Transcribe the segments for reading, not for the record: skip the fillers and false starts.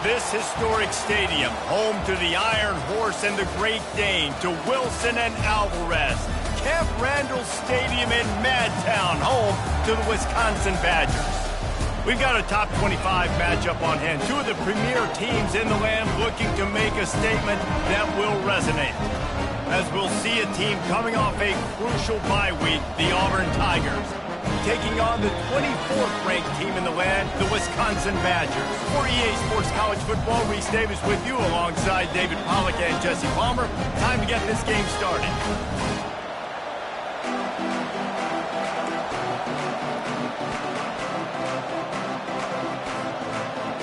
This historic stadium, home to the Iron Horse and the Great Dane, to Wilson and Alvarez. Camp Randall Stadium in Madtown, home to the Wisconsin Badgers. We've got a top 25 matchup on hand. Two of the premier teams in the land looking to make a statement that will resonate. As we'll see a team coming off a crucial bye week, the Auburn Tigers, taking on the 24th ranked team in the land, the Wisconsin Badgers. For EA Sports College Football, Reese Davis with you alongside David Pollack and Jesse Palmer. Time to get this game started.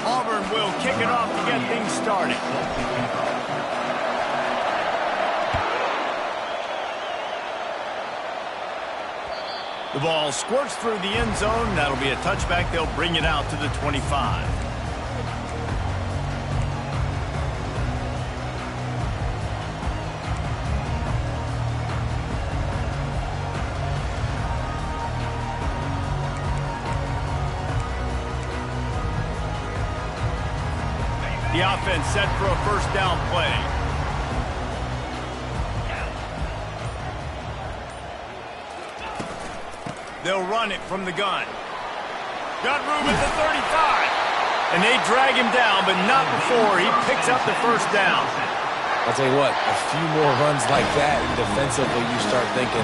Auburn will kick it off to get things started. The ball squirts through the end zone. That'll be a touchback. They'll bring it out to the 25. The offense set for a first down play. They'll run it from the gun. Got room at the 35. And they drag him down, but not before he picks up the first down. I'll tell you what, a few more runs like that, and defensively you start thinking,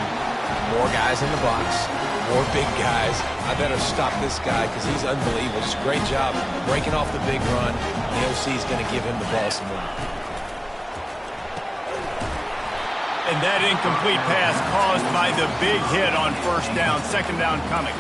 more guys in the box, more big guys. I better stop this guy because he's unbelievable. Just a great job breaking off the big run. The OC is going to give him the ball some more. And that incomplete pass caused by the big hit on first down, second down coming.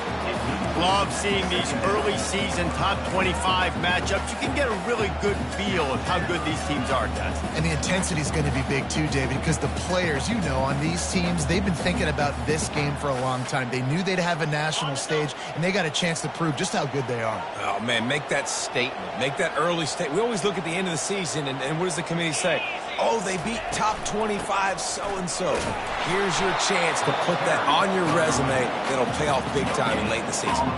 Love seeing these early season top 25 matchups. You can get a really good feel of how good these teams are, guys. And the intensity is going to be big too, David, because the players, you know, on these teams, they've been thinking about this game for a long time. They knew they'd have a national stage, and they got a chance to prove just how good they are. Oh, man, make that statement. Make that early statement. We always look at the end of the season, and what does the committee say? Oh, they beat top 25 so-and-so. Here's your chance to put that on your resume that'll pay off big time in late in the season.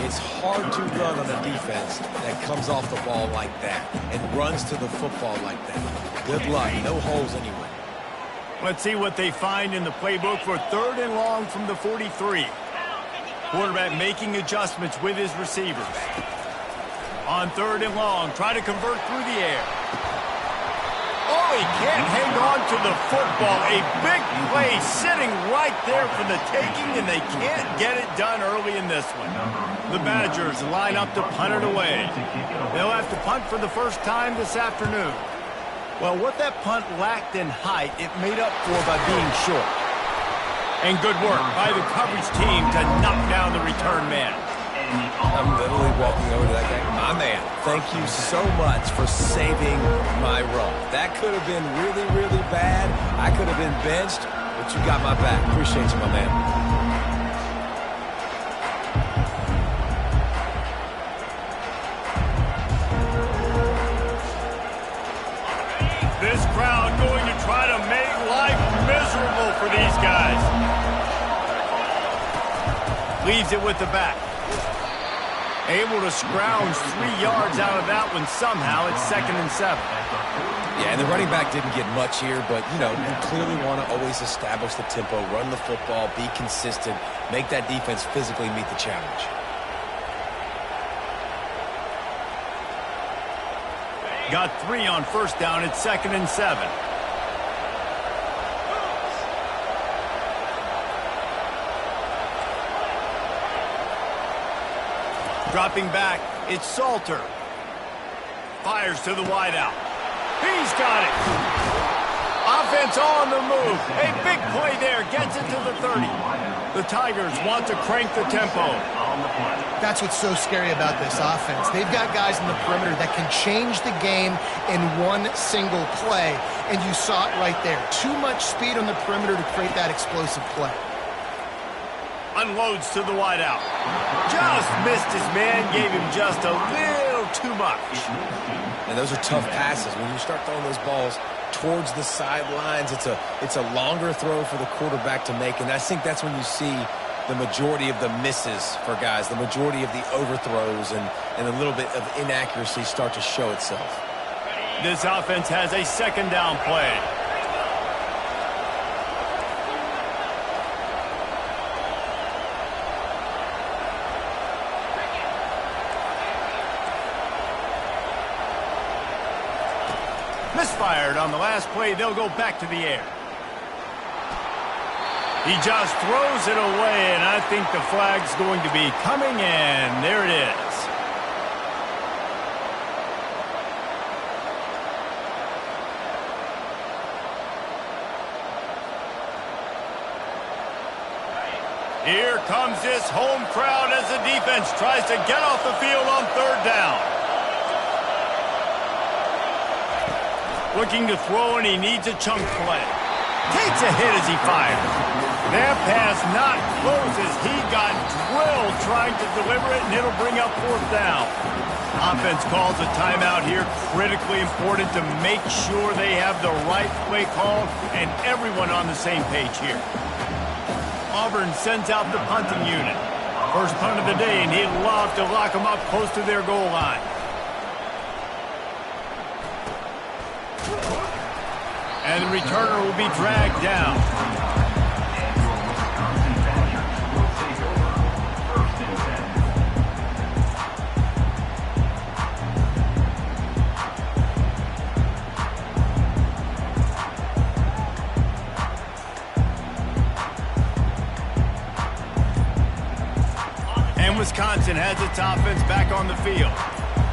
It's hard to run on a defense that comes off the ball like that and runs to the football like that. Good luck. No holes anyway. Let's see what they find in the playbook for third and long from the 43. Quarterback making adjustments with his receivers. On third and long, try to convert through the air. Oh, he can't hang on to the football. A big play sitting right there for the taking, and they can't get it done early in this one. The Badgers line up to punt it away. They'll have to punt for the first time this afternoon. Well, what that punt lacked in height, it made up for by being short. And good work by the coverage team to knock down the return man. I'm literally walking over to that guy. My man, thank you so much for saving my run. That could have been really, really bad. I could have been benched, but you got my back. Appreciate you, my man. This crowd going to try to make life miserable for these guys. Leaves it with the back. Able to scrounge 3 yards out of that one somehow. It's 2nd and 7. Yeah, and the running back didn't get much here, but, you know, you clearly want to always establish the tempo, run the football, be consistent, make that defense physically meet the challenge. Got 3 on first down. It's 2nd and 7. Dropping back, it's Salter. Fires to the wideout. He's got it. Offense on the move. A big play there. Gets it to the 30. The Tigers want to crank the tempo. That's what's so scary about this offense. They've got guys in the perimeter that can change the game in one single play, and you saw it right there. Too much speed on the perimeter to create that explosive play. Unloads to the wideout. Just missed his man. Gave him just a little too much. And those are tough passes. When you start throwing those balls towards the sidelines, it's a longer throw for the quarterback to make. And I think that's when you see the majority of the misses for guys, the majority of the overthrows and a little bit of inaccuracy start to show itself. This offense has a 2nd down play. Misfired on the last play. They'll go back to the air. He just throws it away, and I think the flag's going to be coming in. There it is. Here comes this home crowd as the defense tries to get off the field on 3rd down. Looking to throw, and he needs a chunk play. Takes a hit as he fires. That pass not close as he got drilled trying to deliver it, and it'll bring up 4th down. Offense calls a timeout here. Critically important to make sure they have the right play call and everyone on the same page here. Auburn sends out the punting unit. First punt of the day, and he'd love to lock them up close to their goal line. And the returner will be dragged down. And Wisconsin has its offense back on the field.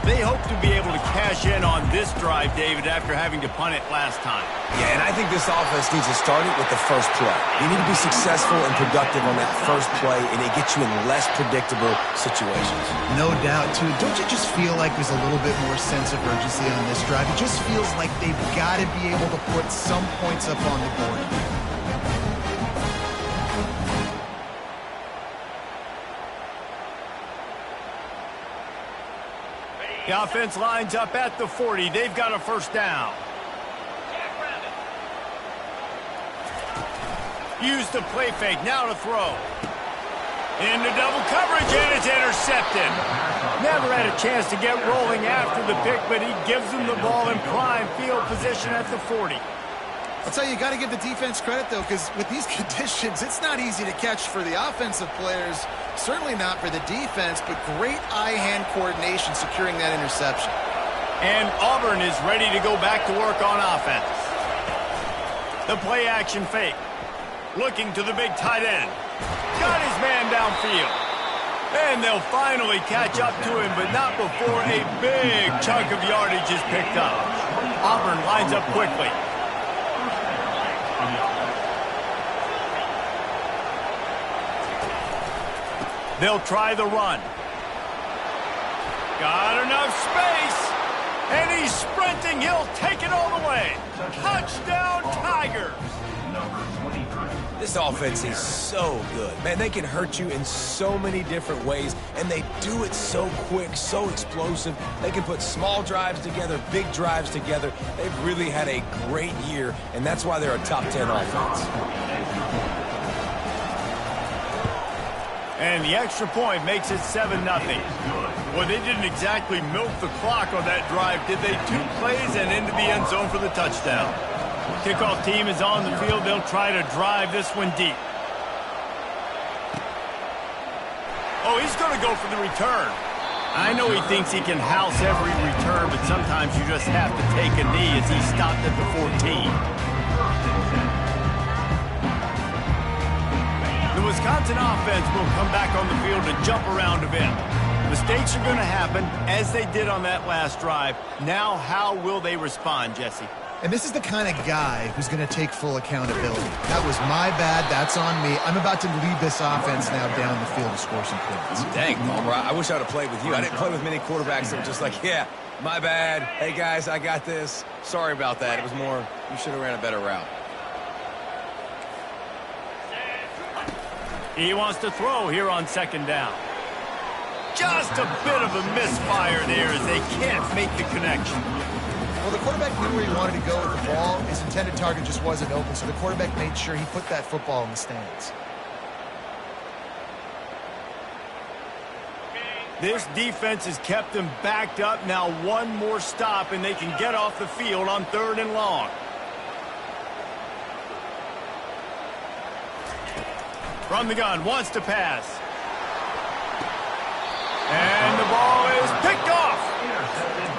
They hope to be able to cash in on this drive, David, after having to punt it last time. Yeah, and I think this offense needs to start it with the first play. You need to be successful and productive on that first play, and it gets you in less predictable situations. No doubt, too. Don't you just feel like there's a little bit more sense of urgency on this drive? It just feels like they've got to be able to put some points up on the board. The offense lines up at the 40. They've got a 1st down. Use the play fake. Now to throw. Into double coverage, and it's intercepted. Never had a chance to get rolling after the pick, but he gives them the ball in prime field position at the 40. I'll tell you, you got to give the defense credit, though, because with these conditions, it's not easy to catch for the offensive players. Certainly not for the defense, but great eye-hand coordination securing that interception. And Auburn is ready to go back to work on offense. The play-action fake. Looking to the big tight end. Got his man downfield. And they'll finally catch up to him, but not before a big chunk of yardage is picked up. Auburn lines up quickly. They'll try the run. Got enough space. And he's sprinting. He'll take it all the way. Touchdown, Tigers. This offense is so good. Man, they can hurt you in so many different ways, and they do it so quick, so explosive. They can put small drives together, big drives together. They've really had a great year, and that's why they're a top 10 offense. And the extra point makes it 7-0. Well, they didn't exactly milk the clock on that drive, did they? 2 plays and into the end zone for the touchdown. Kickoff team is on the field. They'll try to drive this one deep. Oh, he's going to go for the return. I know he thinks he can house every return, but sometimes you just have to take a knee as he stopped at the 14. The Wisconsin offense will come back on the field and jump around a bit. Mistakes are going to happen, as they did on that last drive. Now, how will they respond, Jesse? And this is the kind of guy who's going to take full accountability. That was my bad. That's on me. I'm about to lead this offense now down the field to score some points. Dang, Palmer, I wish I would have played with you. I didn't play with many quarterbacks that were just like, yeah, my bad. Hey, guys, I got this. Sorry about that. It was more, you should have ran a better route. He wants to throw here on second down. Just a bit of a misfire there as they can't make the connection. Well, the quarterback knew where he wanted to go with the ball. His intended target just wasn't open, so the quarterback made sure he put that football in the stands. This defense has kept them backed up. Now one more stop, and they can get off the field on 3rd and long. From the gun, wants to pass. And the ball is picked off.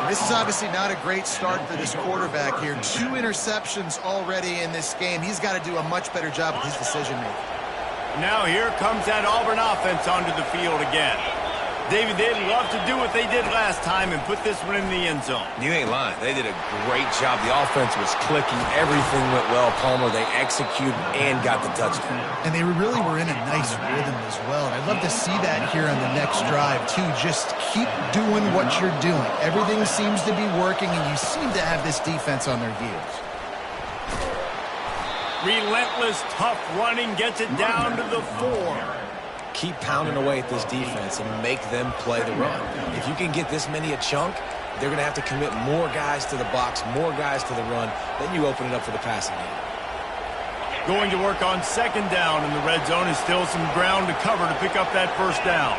This is obviously not a great start for this quarterback here. 2 interceptions already in this game. He's got to do a much better job with his decision-making. Now here comes that Auburn offense onto the field again. David, they'd love to do what they did last time and put this one in the end zone. You ain't lying. They did a great job. The offense was clicking. Everything went well, Palmer. They executed and got the touchdown. And they really were in a nice rhythm as well. And I'd love to see that here on the next drive, too. Just keep doing what you're doing. Everything seems to be working, and you seem to have this defense on their heels. Relentless, tough running gets it down to the 4. Keep pounding away at this defense and make them play the run. If you can get this many a chunk, they're going to have to commit more guys to the box, more guys to the run. Then you open it up for the passing game. Going to work on second down in the red zone is still some ground to cover to pick up that first down.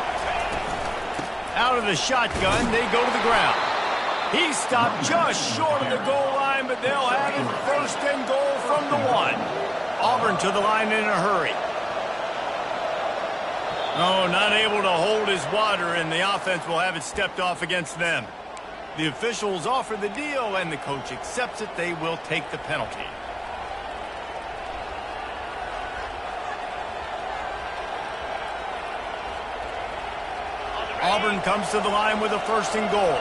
Out of the shotgun, they go to the ground. He stopped just short of the goal line, but they'll have it 1st and goal from the 1. Auburn to the line in a hurry. Oh, not able to hold his water, and the offense will have it stepped off against them. The officials offer the deal, and the coach accepts it. They will take the penalty. Auburn comes to the line with a 1st and goal.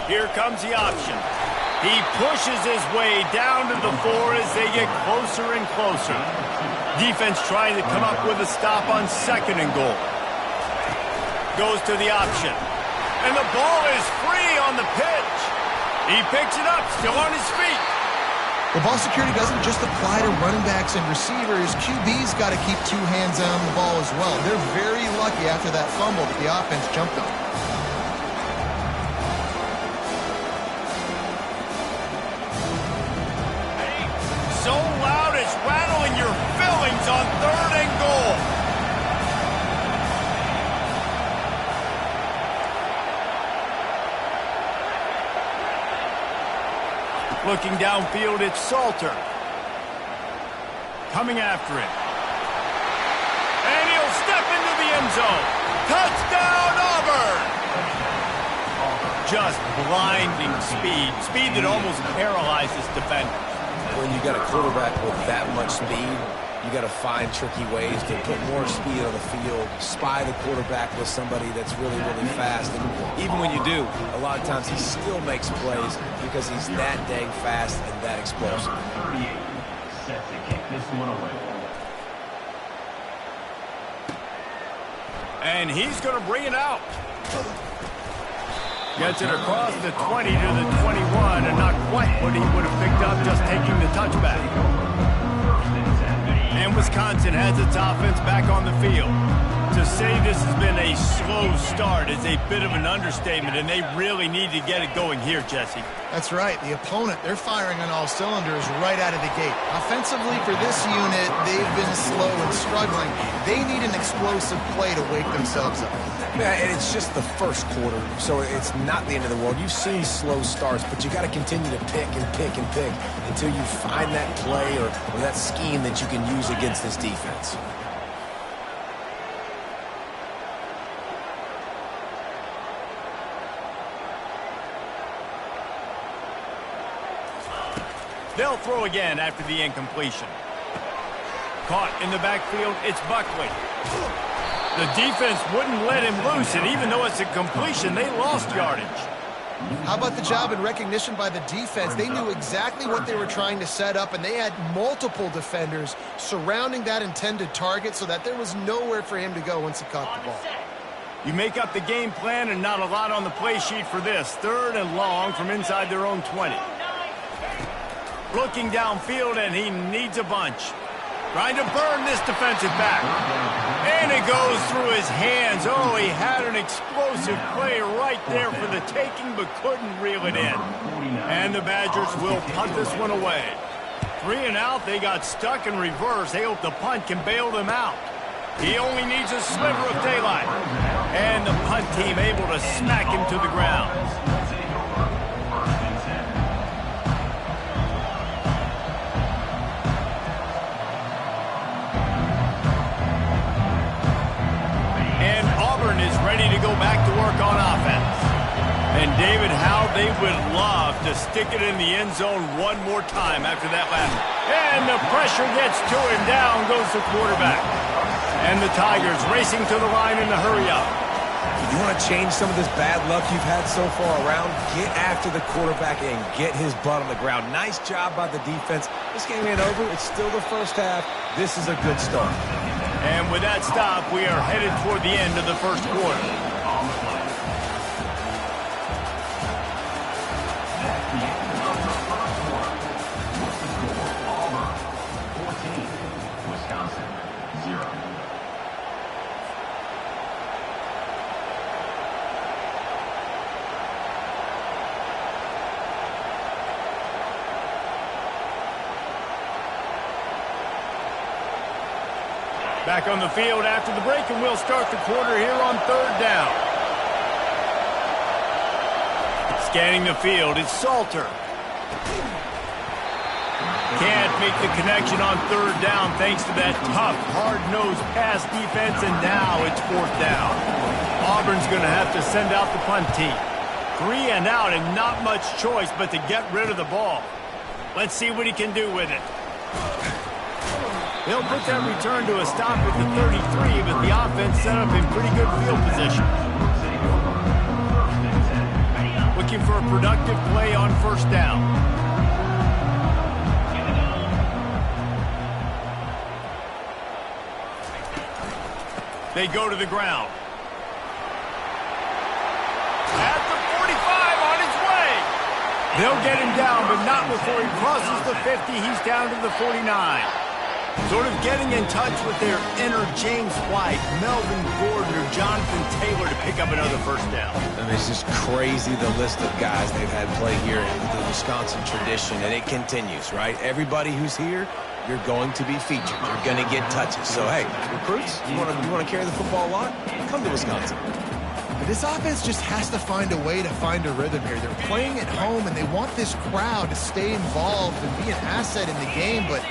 Here comes the option. He pushes his way down to the 4 as they get closer and closer. Defense trying to come up with a stop on 2nd and goal. Goes to the option. And the ball is free on the pitch. He picks it up, still on his feet. The ball security doesn't just apply to running backs and receivers. QB's got to keep 2 hands on the ball as well. They're very lucky after that fumble that the offense jumped on. So loud it's rattling your fillings on 3rd and goal. Looking downfield, it's Salter. Coming after it. And he'll step into the end zone. Touchdown, Auburn! Just blinding speed. Speed that almost paralyzes defenders. When you got a quarterback with that much speed, you got to find tricky ways to put more speed on the field, spy the quarterback with somebody that's really, really fast. And even when you do, a lot of times he still makes plays because he's that dang fast and that explosive. Set to kick this one away. And he's going to bring it out. Gets it across the 20 to the 21, and not quite what he would have picked up just taking the touchback. And Wisconsin has its offense back on the field. To say this has been a slow start is a bit of an understatement, and they really need to get it going here, Jesse. That's right. The opponent, they're firing on all cylinders right out of the gate. Offensively, for this unit, they've been slow and struggling. They need an explosive play to wake themselves up. Yeah, and it's just the first quarter, so it's not the end of the world. You've seen slow starts, but you got to continue to pick and pick and pick until you find that play or that scheme that you can use against this defense. They'll throw again after the incompletion. Caught in the backfield, it's Buckley. The defense wouldn't let him loose, and even though it's a completion, they lost yardage. How about the job and recognition by the defense? They knew exactly what they were trying to set up, and they had multiple defenders surrounding that intended target so that there was nowhere for him to go once he caught the ball. You make up the game plan and not a lot on the play sheet for this. 3rd and long from inside their own 20. Looking downfield, and he needs a bunch. Trying to burn this defensive back. And it goes through his hands. Oh, he had an explosive play right there for the taking, but couldn't reel it in. And the Badgers will punt this one away. 3 and out, they got stuck in reverse. They hope the punt can bail them out. He only needs a sliver of daylight. And the punt team able to smack him to the ground. And Auburn is ready to go back to work on offense. And David, how they would love to stick it in the end zone one more time after that last. And the pressure gets to him. Down goes the quarterback. And the Tigers racing to the line in the hurry-up. You want to change some of this bad luck you've had so far around? Get after the quarterback and get his butt on the ground. Nice job by the defense. This game ain't over. It's still the first half. This is a good start. And with that stop, we are headed toward the end of the first quarter. Back on the field after the break, and we'll start the quarter here on 3rd down. Scanning the field, it's Salter. Can't make the connection on 3rd down thanks to that tough, hard-nosed pass defense, and now it's 4th down. Auburn's going to have to send out the punt team. 3 and out, and not much choice but to get rid of the ball. Let's see what he can do with it. They'll put that return to a stop at the 33, but the offense set up in pretty good field position. Looking for a productive play on 1st down. They go to the ground. At the 45, on his way. They'll get him down, but not before he crosses the 50. He's down to the 49. Sort of getting in touch with their inner James White, Melvin Gordon, or Jonathan Taylor to pick up another 1st down. I mean, it's just crazy the list of guys they've had play here in the Wisconsin tradition, and it continues, right? Everybody who's here, you're going to be featured. You're going to get touches. So, hey, recruits, you want to carry the football a lot? Come to Wisconsin. But this offense just has to find a way to find a rhythm here. They're playing at home, and they want this crowd to stay involved and be an asset in the game, but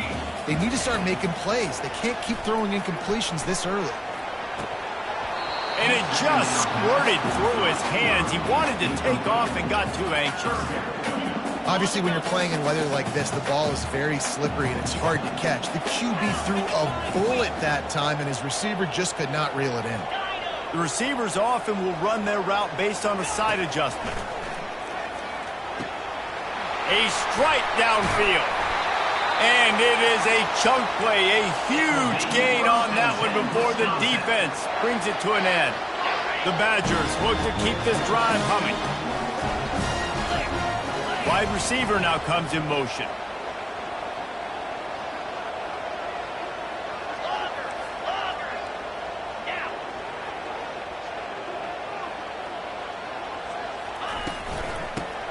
they need to start making plays. They can't keep throwing incompletions this early. And it just squirted through his hands. He wanted to take off and got too anxious. Obviously, when you're playing in weather like this, the ball is very slippery and it's hard to catch. The QB threw a bullet that time, and his receiver just could not reel it in. The receivers often will run their route based on a side adjustment. A strike downfield. And it is a chunk play, a huge gain on that one before the defense brings it to an end. The Badgers look to keep this drive humming. Wide receiver now comes in motion.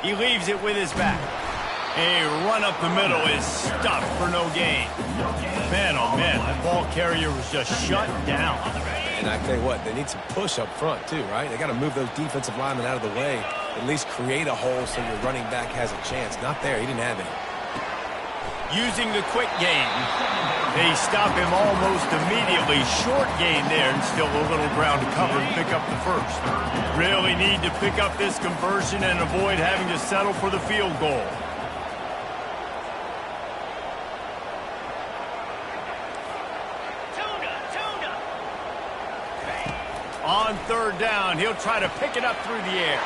He leaves it with his back. A run up the middle is stuffed for no gain. Man, oh man, that ball carrier was just shut down. And I tell you what, they need some push up front too, right? They got to move those defensive linemen out of the way, at least create a hole so your running back has a chance. Not there, he didn't have any. Using the quick game. They stop him almost immediately. Short gain there, and still a little ground to cover and pick up the 1st. Really need to pick up this conversion and avoid having to settle for the field goal. on third down. He'll try to pick it up through the air.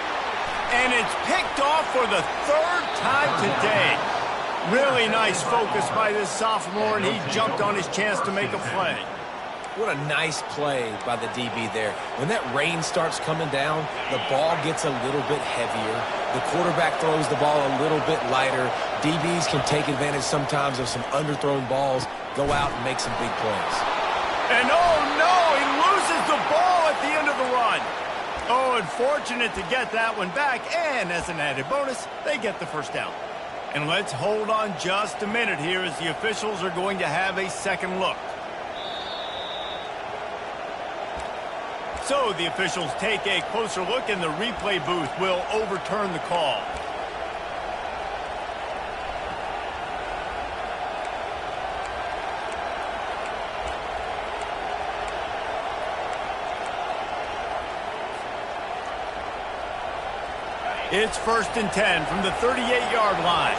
And it's picked off for the third time today. Really nice focus by this sophomore, and he jumped on his chance to make a play. What a nice play by the DB there. When that rain starts coming down, the ball gets a little bit heavier. The quarterback throws the ball a little bit lighter. DBs can take advantage sometimes of some underthrown balls, go out and make some big plays. And oh no, he loses the ball at the end of the run. Oh, unfortunate to get that one back, and as an added bonus, they get the first down. And let's hold on just a minute here as the officials are going to have a second look. So the officials take a closer look, and the replay booth will overturn the call. It's 1st and 10 from the 38-yard line.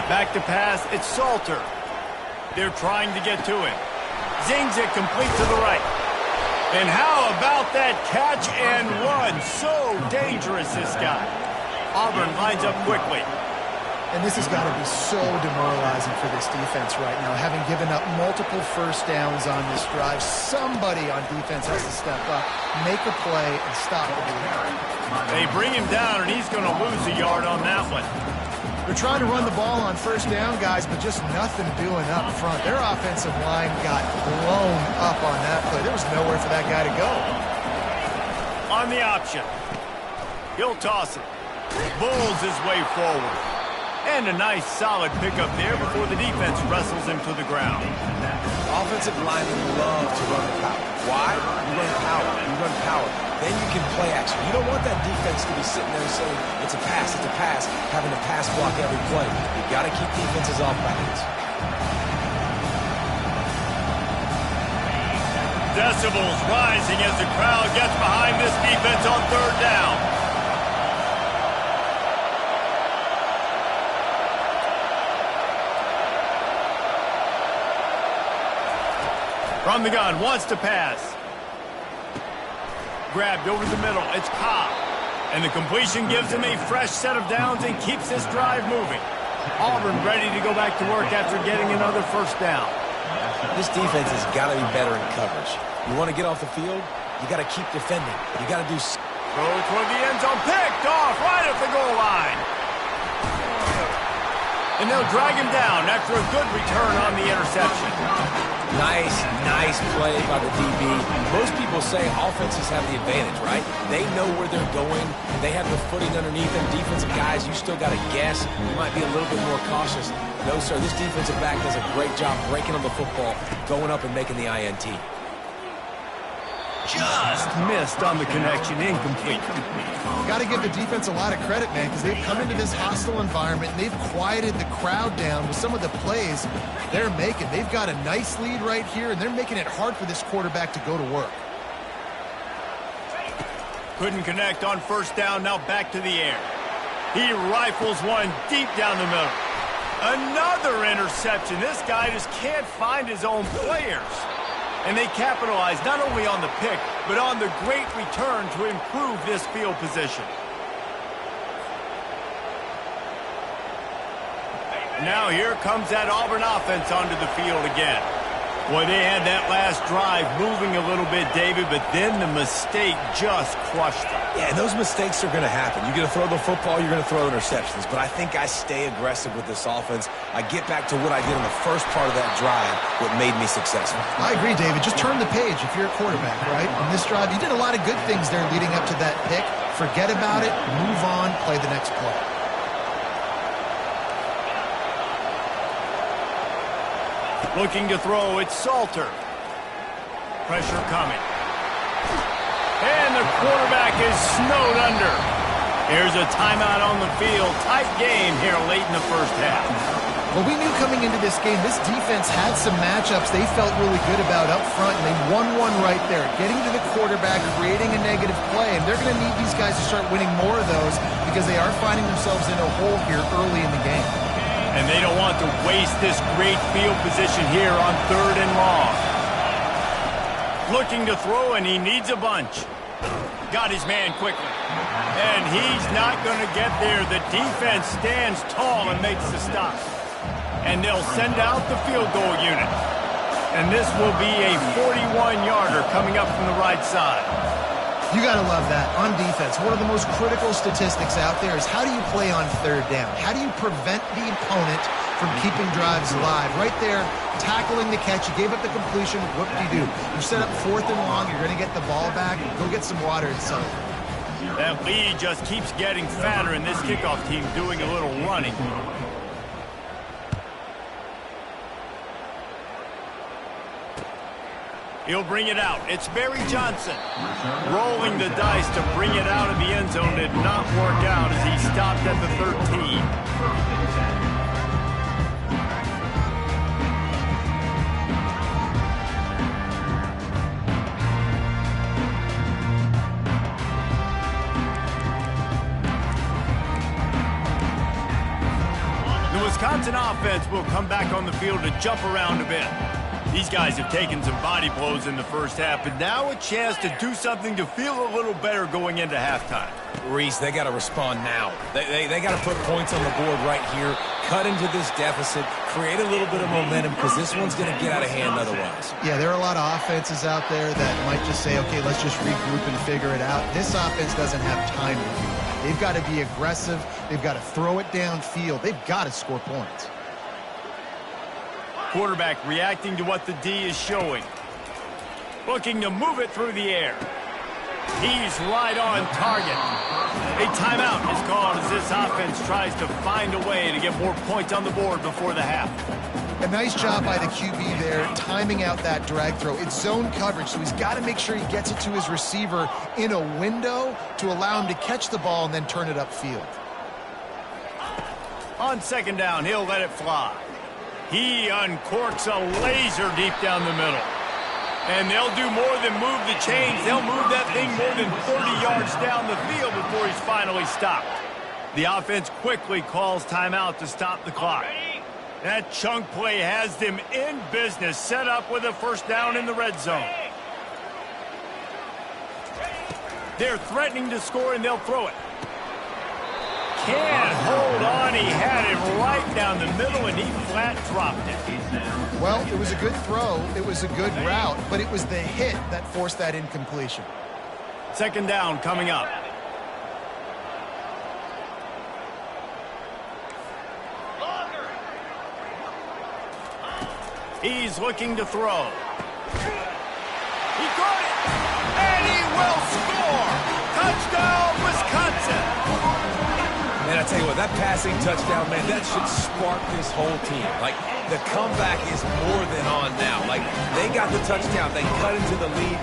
Back to pass, it's Salter. They're trying to get to him. Zings it complete to the right. And how about that catch and run? So dangerous, this guy. Auburn lines up quickly. And this has got to be so demoralizing for this defense right now. Having given up multiple first downs on this drive, somebody on defense has to step up, make a play, and stop the bleeding. They bring him down, and he's going to lose a yard on that one. They're trying to run the ball on first down, guys, but just nothing doing up front. Their offensive line got blown up on that play. There was nowhere for that guy to go. On the option. He'll toss it. Bulls his way forward. And a nice solid pickup there before the defense wrestles him to the ground. Offensive linemen love to run the power. Why? You run power. You run power. Then you can play action. You don't want that defense to be sitting there saying, it's a pass, having to pass block every play. You've got to keep defenses off balance. Decibels rising as the crowd gets behind this defense on third down. From the gun, wants to pass. Grabbed over the middle, it's Cobb. And the completion gives him a fresh set of downs and keeps this drive moving. Auburn ready to go back to work after getting another first down. This defense has got to be better in coverage. You want to get off the field, you got to keep defending. You got to do... Throw toward the end zone, picked off right at the goal line. And they'll drag him down after a good return on the interception. Nice play by the DB. Most people say offenses have the advantage, right? They know where they're going. They have the footing underneath them. Defensive guys, you still got to guess. You might be a little bit more cautious. No, sir, this defensive back does a great job breaking on the football, going up and making the INT. Just missed on the connection, incomplete. Got to give the defense a lot of credit, man, because they've come into this hostile environment and they've quieted the crowd down with some of the plays they're making. They've got a nice lead right here, and they're making it hard for this quarterback to go to work. Couldn't connect on first down, now back to the air. He rifles one deep down the middle. Another interception. This guy just can't find his own players. And they capitalize not only on the pick, but on the great return to improve this field position. Now here comes that Auburn offense onto the field again. Boy, they had that last drive moving a little bit, David, but then the mistake just crushed them. Yeah, and those mistakes are going to happen. You're going to throw the football, you're going to throw interceptions. But I think I stay aggressive with this offense. I get back to what I did in the first part of that drive, what made me successful. I agree, David. Just turn the page if you're a quarterback, right? On this drive, you did a lot of good things there leading up to that pick. Forget about it, move on, play the next play. Looking to throw, it's Salter. Pressure coming. And the quarterback is snowed under. Here's a timeout on the field. Tight game here late in the first half. Well, we knew coming into this game, this defense had some matchups they felt really good about up front, and they won one right there. Getting to the quarterback, creating a negative play, and they're going to need these guys to start winning more of those because they are finding themselves in a hole here early in the game. And they don't want to waste this great field position here on third and long. Looking to throw, and he needs a bunch. Got his man quickly. And he's not going to get there. The defense stands tall and makes the stop. And they'll send out the field goal unit. And this will be a 41-yarder coming up from the right side. You got to love that. On defense, one of the most critical statistics out there is how do you play on third down? How do you prevent the opponent from keeping drives alive? Right there, tackling the catch. You gave up the completion. What do? You set up 4th and long. You're going to get the ball back. Go get some water and something. That lead just keeps getting fatter, and this kickoff team doing a little running. He'll bring it out. It's Barry Johnson. Rolling the dice to bring it out of the end zone did not work out as he stopped at the 13. The Wisconsin offense will come back on the field to jump around a bit. These guys have taken some body blows in the first half, but now a chance to do something to feel a little better going into halftime. Reese, they got to respond now. They got to put points on the board right here, cut into this deficit, create a little bit of momentum, because this one's going to get out of hand otherwise. Yeah, there are a lot of offenses out there that might just say, okay, let's just regroup and figure it out. This offense doesn't have time to do that. They've got to be aggressive. They've got to throw it downfield. They've got to score points. Quarterback reacting to what the D is showing. Looking to move it through the air. He's right on target. A timeout is called as this offense tries to find a way to get more points on the board before the half. A nice job by the QB there, timing out that drag throw. It's zone coverage, so he's got to make sure he gets it to his receiver in a window to allow him to catch the ball and then turn it upfield. On 2nd down, he'll let it fly. He uncorks a laser deep down the middle. And they'll do more than move the chains. They'll move that thing more than 30 yards down the field before he's finally stopped. The offense quickly calls timeout to stop the clock. That chunk play has them in business, set up with a 1st down in the red zone. They're threatening to score, and they'll throw it. Can't hold on. He had it right down the middle, and he flat dropped it. Well, it was a good throw. It was a good route, but it was the hit that forced that incompletion. 2nd down coming up. He's looking to throw. He got it, and he will score. Touchdown, Wisconsin. Man, I tell you what, that passing touchdown, man, that should spark this whole team. Like, the comeback is more than on now. Like, they got the touchdown. They cut into the lead.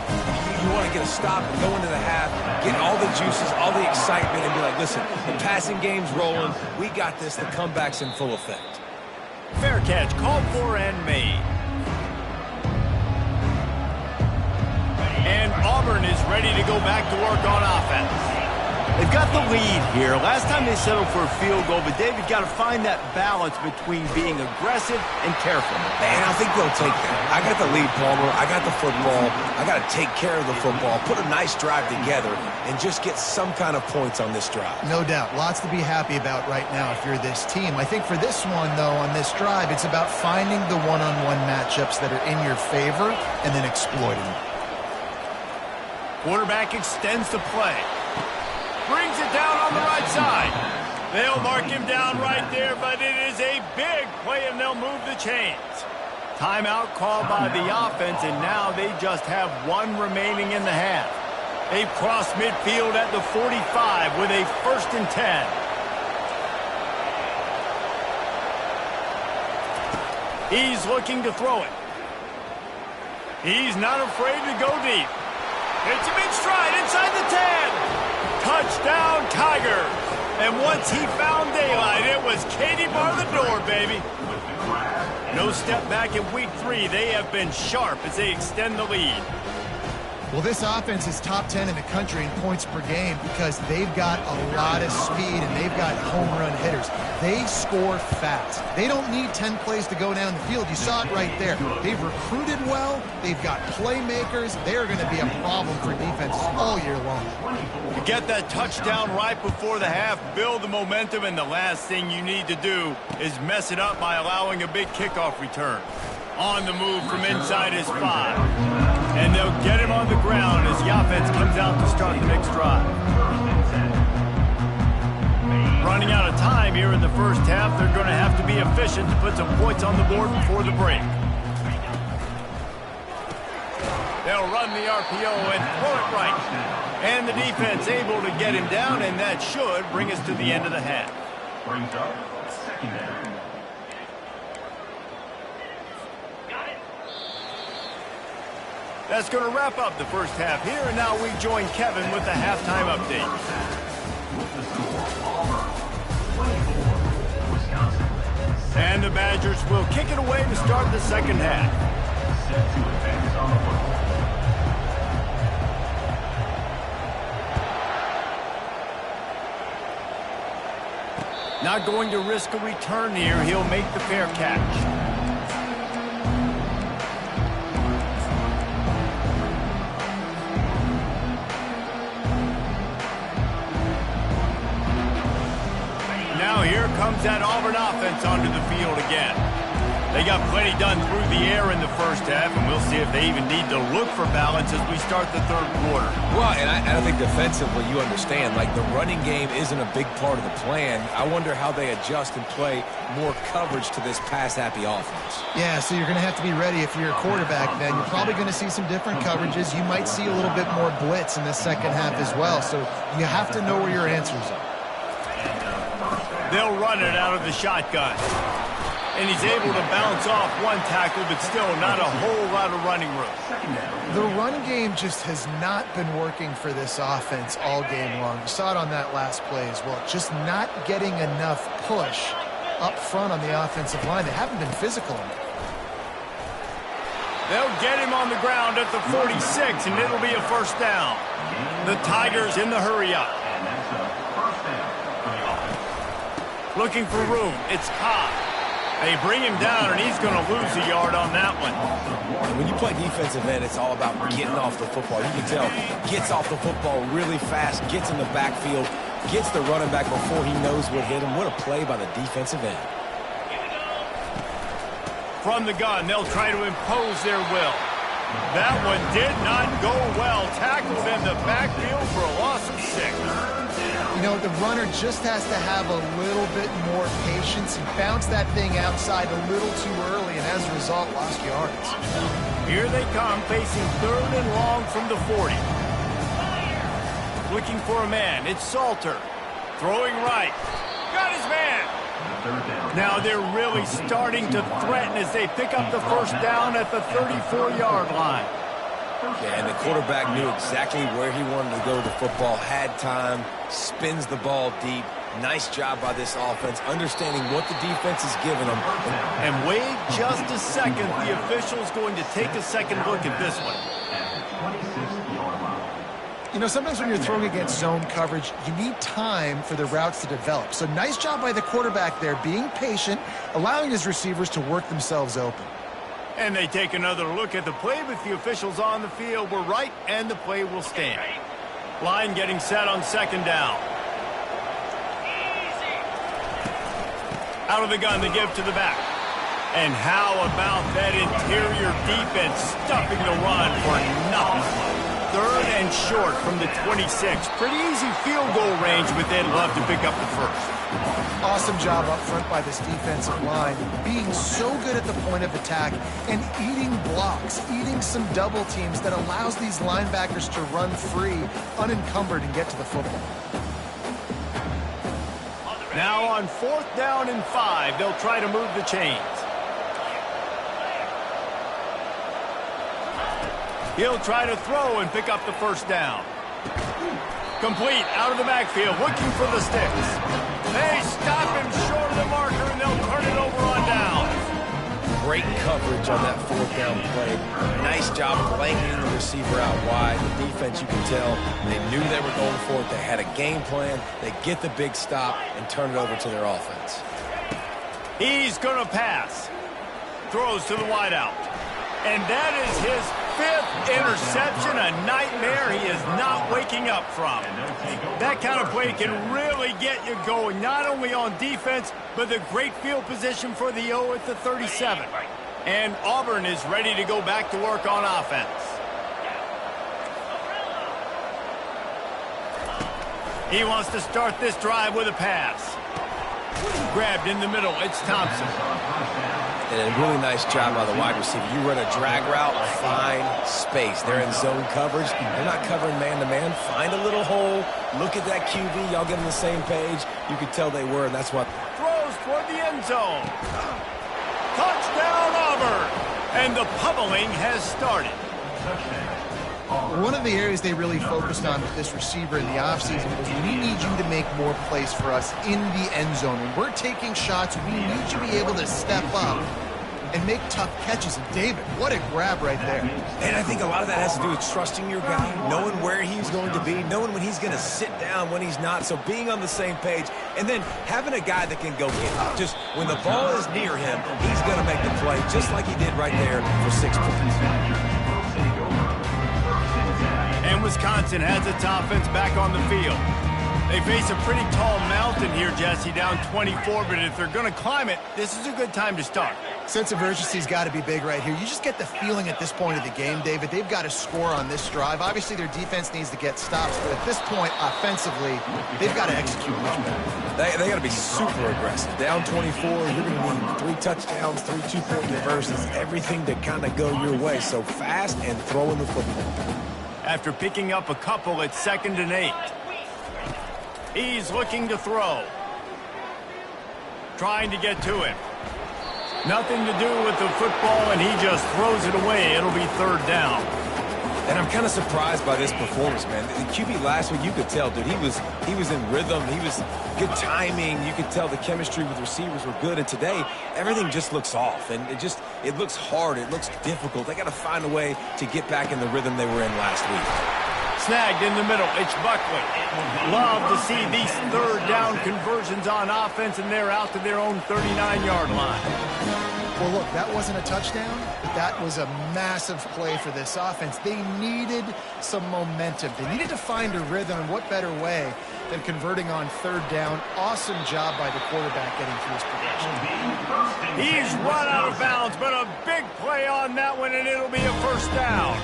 You want to get a stop and go into the half, get all the juices, all the excitement, and be like, listen, the passing game's rolling. We got this. The comeback's in full effect. Fair catch, called for and made. And Auburn is ready to go back to work on offense. They've got the lead here. Last time they settled for a field goal, but David got to find that balance between being aggressive and careful. Man, I think they'll take that. I got the lead, Palmer. I got the football. I got to take care of the football, put a nice drive together, and just get some kind of points on this drive. No doubt. Lots to be happy about right now if you're this team. I think for this one, though, on this drive, it's about finding the one-on-one matchups that are in your favor and then exploiting them. Quarterback extends the play. Brings it down on the right side. They'll mark him down right there, but it is a big play, and they'll move the chains. Timeout called by the offense, and now they just have one remaining in the half. They cross midfield at the 45 with a 1st and 10. He's looking to throw it. He's not afraid to go deep. It's him in stride inside the 10. Touchdown, Tigers. And once he found daylight, it was Katie bar the door, baby. No step back in week 3. They have been sharp as they extend the lead. Well, this offense is top 10 in the country in points per game because they've got a lot of speed and they've got home run hitters. They score fast. They don't need 10 plays to go down the field. You saw it right there. They've recruited well. They've got playmakers. They're going to be a problem for defenses all year long. You get that touchdown right before the half, build the momentum, and the last thing you need to do is mess it up by allowing a big kickoff return. On the move from inside his 5. And they'll get him on the ground as the offense comes out to start the next drive. Running out of time here in the first half, they're going to have to be efficient to put some points on the board before the break. They'll run the RPO and throw it right. And the defense able to get him down, and that should bring us to the end of the half. Brings up second down. That's going to wrap up the first half here, and now we join Kevin with the halftime update. With the score, Auburn 24, Wisconsin. And the Badgers will kick it away to start the second half. Set to advance on the football. Not going to risk a return here. He'll make the fair catch. Now here comes that Auburn offense onto the field again. They got plenty done through the air in the first half, and we'll see if they even need to look for balance as we start the third quarter. Well, and I think defensively you understand, like the running game isn't a big part of the plan. I wonder how they adjust and play more coverage to this pass-happy offense. Yeah, so you're going to have to be ready if you're a quarterback then. You're probably going to see some different coverages. You might see a little bit more blitz in the second half as well, so you have to know where your answers are. They'll run it out of the shotgun. And he's able to bounce off one tackle, but still not a whole lot of running room. The run game just has not been working for this offense all game long. You saw it on that last play as well. Just not getting enough push up front on the offensive line. They haven't been physical enough. They'll get him on the ground at the 46, and it'll be a first down. The Tigers in the hurry-up. And that's a first down for the offense. Looking for room. It's Cobb. They bring him down, and he's going to lose a yard on that one. When you play defensive end, it's all about getting off the football. You can tell, gets off the football really fast, gets in the backfield, gets the running back before he knows what hit him. What a play by the defensive end. From the gun, they'll try to impose their will. That one did not go well. Tackled in the backfield for a loss of 6. You know, the runner just has to have a little bit more patience. He bounced that thing outside a little too early, and as a result, lost yards. Here they come, facing third and long from the 40. Looking for a man. It's Salter. Throwing right. Got his man. Now they're really starting to threaten as they pick up the first down at the 34-yard line. Yeah, and the quarterback knew exactly where he wanted to go with the football, had time, spins the ball deep. Nice job by this offense, understanding what the defense is giving them. And wait just a second. The official's going to take a second look at this one. You know, sometimes when you're throwing against zone coverage, you need time for the routes to develop. So nice job by the quarterback there, being patient, allowing his receivers to work themselves open. And they take another look at the play, but the officials on the field were right, and the play will stand. Line getting set on second down. Out of the gun, they give to the back. And how about that interior defense stuffing the run for nothing? Third and short from the 26. Pretty easy field goal range, but they'd love to pick up the first. Awesome job up front by this defensive line, being so good at the point of attack and eating blocks, eating some double teams that allows these linebackers to run free, unencumbered, and get to the football. Now on 4th down and 5, they'll try to move the chains. He'll try to throw and pick up the first down. Complete out of the backfield, looking for the sticks. They stop him short of the marker, and they'll turn it over on down. great coverage on that fourth down play. Nice job blanketing the receiver out wide. The defense, you can tell, they knew they were going for it. They had a game plan. They get the big stop and turn it over to their offense. He's going to pass. Throws to the wideout. And that is his 5th interception, a nightmare he is not waking up from. That kind of play can really get you going, not only on defense, but the great field position for the O at the 37. And Auburn is ready to go back to work on offense. He wants to start this drive with a pass. Grabbed in the middle, it's Thompson. And a really nice job by the wide receiver. You run a drag route, find space. They're in zone coverage. They're not covering man-to-man. Find a little hole. Look at that QB. Y'all get on the same page. You could tell they were, and that's what. Throws toward the end zone. Touchdown, Auburn. And the pummeling has started. One of the areas they really focused on with this receiver in the offseason was we need you to make more plays for us in the end zone. When we're taking shots, we need you to be able to step up and make tough catches. And David, what a grab right there. And I think a lot of that has to do with trusting your guy, knowing where he's going to be, knowing when he's going to sit down, when he's not. So being on the same page, and then having a guy that can go get it. Just when the ball is near him, he's going to make the play, just like he did right there for 6 points. And Wisconsin has its offense back on the field. They face a pretty tall mountain here, Jesse, down 24, but if they're going to climb it, this is a good time to start. Sense of urgency's got to be big right here. You just get the feeling at this point of the game, David, they've got to score on this drive. Obviously, their defense needs to get stops, but at this point, offensively, they've got to execute much better. They got to be super aggressive. Down 24, you're going to need 3 touchdowns, 3 two-point conversions, everything to kind of go your way. So fast and throwing the football. After picking up a couple at 2nd and 8. He's looking to throw. Trying to get to him. Nothing to do with the football, and he just throws it away. It'll be 3rd down. And I'm kind of surprised by this performance, man. The QB last week, you could tell, dude, he was in rhythm. He was good timing. You could tell the chemistry with receivers were good. And today, everything just looks off. And it looks hard. It looks difficult. They got to find a way to get back in the rhythm they were in last week. Snagged in the middle. It's Buckley. Love to see these 3rd down conversions on offense, and they're out to their own 39-yard line. Well, look, that wasn't a touchdown, but that was a massive play for this offense. They needed some momentum. They needed to find a rhythm, and what better way than converting on 3rd down. Awesome job by the quarterback getting through his progression. He's run out of bounds, but a big play on that one, and it'll be a 1st down.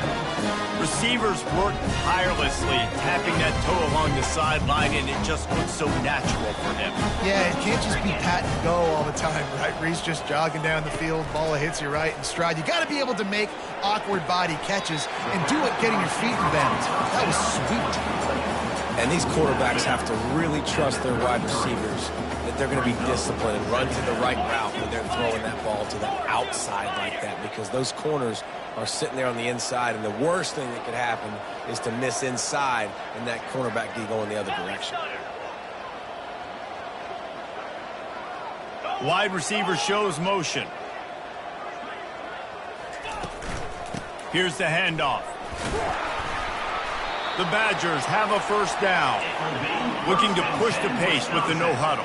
Receivers work tirelessly, tapping that toe along the sideline, and it just looks so natural for him. Yeah, it can't just be pat and go all the time, right? Reese just jogging down the field, ball hits you right in stride. You got to be able to make awkward body catches and do it getting your feet in bounds. That was sweet. And these quarterbacks have to really trust their wide receivers that they're going to be disciplined and run to the right route when they're throwing that ball to the outside like that, because those corners are sitting there on the inside, and the worst thing that could happen is to miss inside and that cornerback be going the other direction. Wide receiver shows motion. Here's the handoff. The Badgers have a 1st down. Looking to push the pace with the no huddle.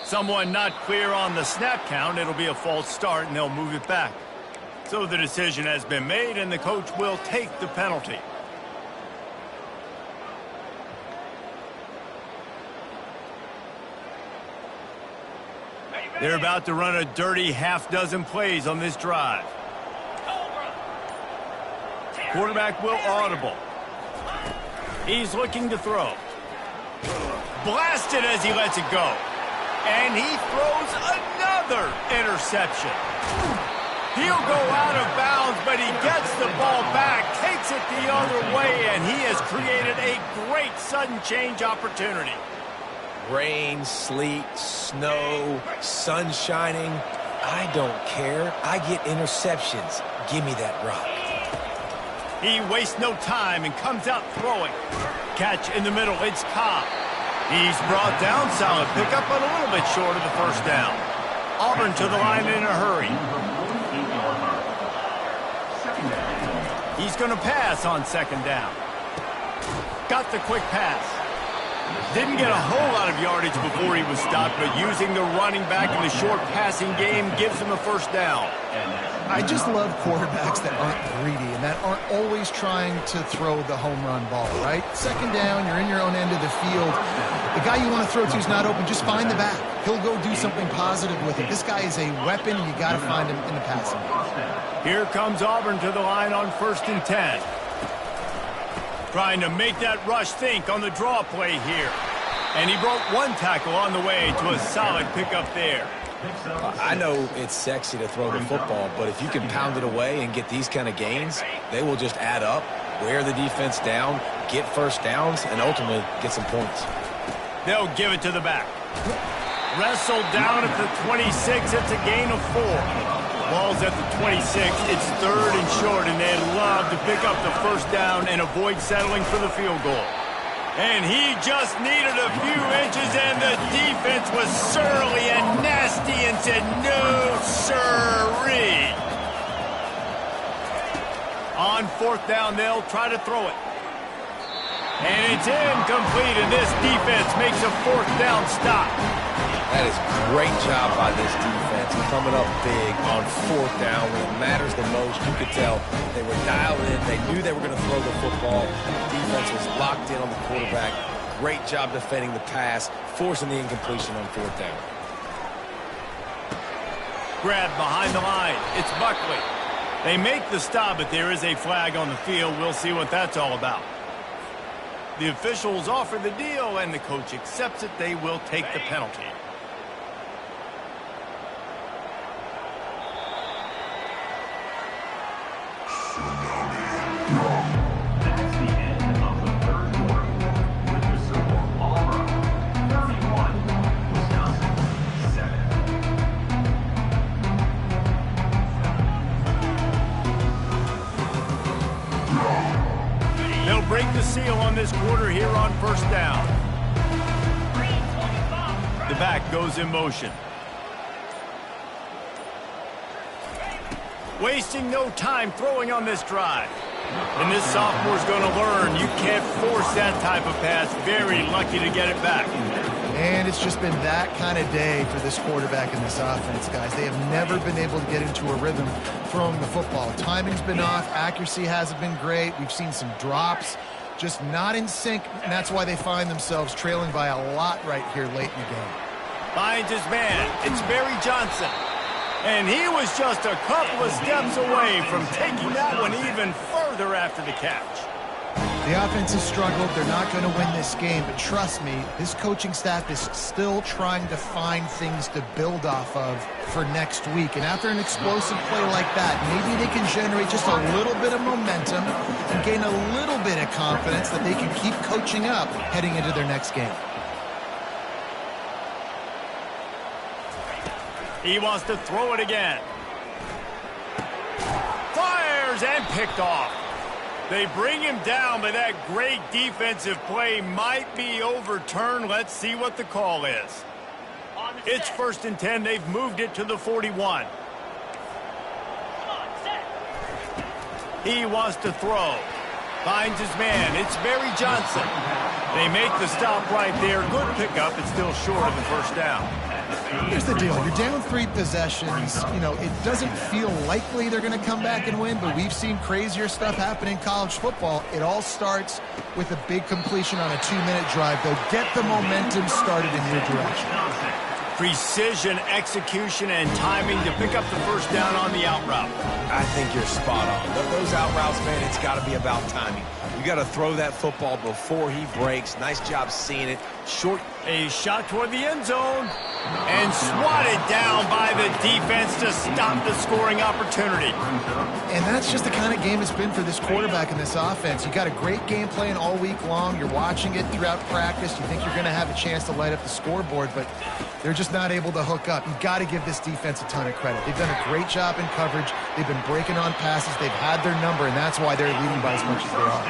Someone not clear on the snap count. It'll be a false start, and they'll move it back. So the decision has been made, and the coach will take the penalty. They're about to run a dirty half-dozen plays on this drive. Quarterback will audible. He's looking to throw. Blasted as he lets it go. And he throws another interception. He'll go out of bounds, but he gets the ball back, takes it the other way, and he has created a great sudden change opportunity. Rain, sleet, snow, sun shining. I don't care. I get interceptions. Give me that rock. He wastes no time and comes out throwing. Catch in the middle. It's Cobb. He's brought down. Solid pickup, but a little bit short of the first down. Auburn to the line in a hurry. He's going to pass on second down. Got the quick pass. Didn't get a whole lot of yardage before he was stopped, but using the running back in the short passing game gives him a first down. I just love quarterbacks that aren't greedy and that aren't always trying to throw the home run ball, right? Second down, you're in your own end of the field. The guy you want to throw to is not open. Just find the back. He'll go do something positive with it. This guy is a weapon, and you got to find him in the passing game. Here comes Auburn to the line on 1st and 10. Trying to make that rush think on the draw play here. And he broke one tackle on the way to a solid pickup there. I know it's sexy to throw the football, but if you can pound it away and get these kind of gains, they will just add up, wear the defense down, get first downs, and ultimately get some points. They'll give it to the back. Wrestled down at the 26. It's a gain of 4. Ball's at the 26. It's 3rd and short, and they'd love to pick up the first down and avoid settling for the field goal. And he just needed a few inches, and the defense was surly and nasty and said, no, sirree. On 4th down, they'll try to throw it. And it's incomplete, and this defense makes a 4th down stop. That is great job by this defense, coming up big on 4th down when it matters the most. You could tell they were dialed in. They knew they were going to throw the football. Defense was locked in on the quarterback. Great job defending the pass, forcing the incompletion on 4th down. Grab behind the line. It's Buckley. They make the stop, but there is a flag on the field. We'll see what that's all about. The officials offer the deal, and the coach accepts it. They will take the penalty. That's the end of the 3rd quarter. With the score, Auburn 31, Wisconsin 7. They'll break the seal on this quarter here on 1st down. The back goes in motion. Wasting no time throwing on this drive. And this sophomore's going to learn you can't force that type of pass. Very lucky to get it back. And it's just been that kind of day for this quarterback and this offense, guys. They have never been able to get into a rhythm throwing the football. Timing's been off. Accuracy hasn't been great. We've seen some drops. Just not in sync, and that's why they find themselves trailing by a lot right here late in the game. Finds his man. It's Barry Johnson. And he was just a couple of steps away from taking that one even further after the catch. The offense has struggled. They're not going to win this game, but trust me, this coaching staff is still trying to find things to build off of for next week. And after an explosive play like that, maybe they can generate just a little bit of momentum and gain a little bit of confidence that they can keep coaching up heading into their next game. He wants to throw it again. Fires and picked off. They bring him down, but that great defensive play might be overturned. Let's see what the call is. It's 1st and 10. They've moved it to the 41. He wants to throw. Finds his man. It's Barry Johnson. They make the stop right there. Good pickup. It's still short of the first down. Here's the deal. You're down 3 possessions. You know, it doesn't feel likely they're going to come back and win, but we've seen crazier stuff happen in college football. It all starts with a big completion on a 2-minute drive. They'll get the momentum started in your direction. Precision, execution, and timing to pick up the first down on the out route. I think you're spot on. Those out routes, man, it's got to be about timing. You got to throw that football before he breaks. Nice job seeing it. Short. A shot toward the end zone. And swatted down by the defense to stop the scoring opportunity. And that's just the kind of game it's been for this quarterback in this offense. You got a great game plan all week long. You're watching it throughout practice. You think you're going to have a chance to light up the scoreboard, but they're just not able to hook up. You've got to give this defense a ton of credit. They've done a great job in coverage. They've been breaking on passes. They've had their number, and that's why they're leading by as much as they are.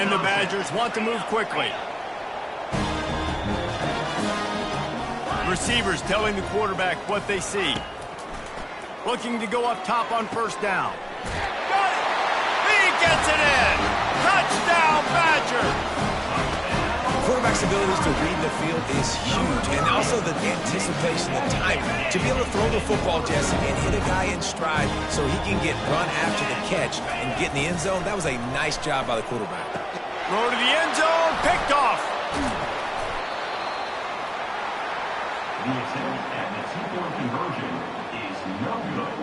And the Badgers want to move quickly. Receivers telling the quarterback what they see. Looking to go up top on first down. Got it! He gets it in! Touchdown, Badger! Quarterback's abilities to read the field is huge, and also the anticipation, the timing. To be able to throw the football, Jesse, and hit a guy in stride so he can get run after the catch and get in the end zone, that was a nice job by the quarterback. Throw to the end zone, picked off. The attempt at the two-point conversion is no good.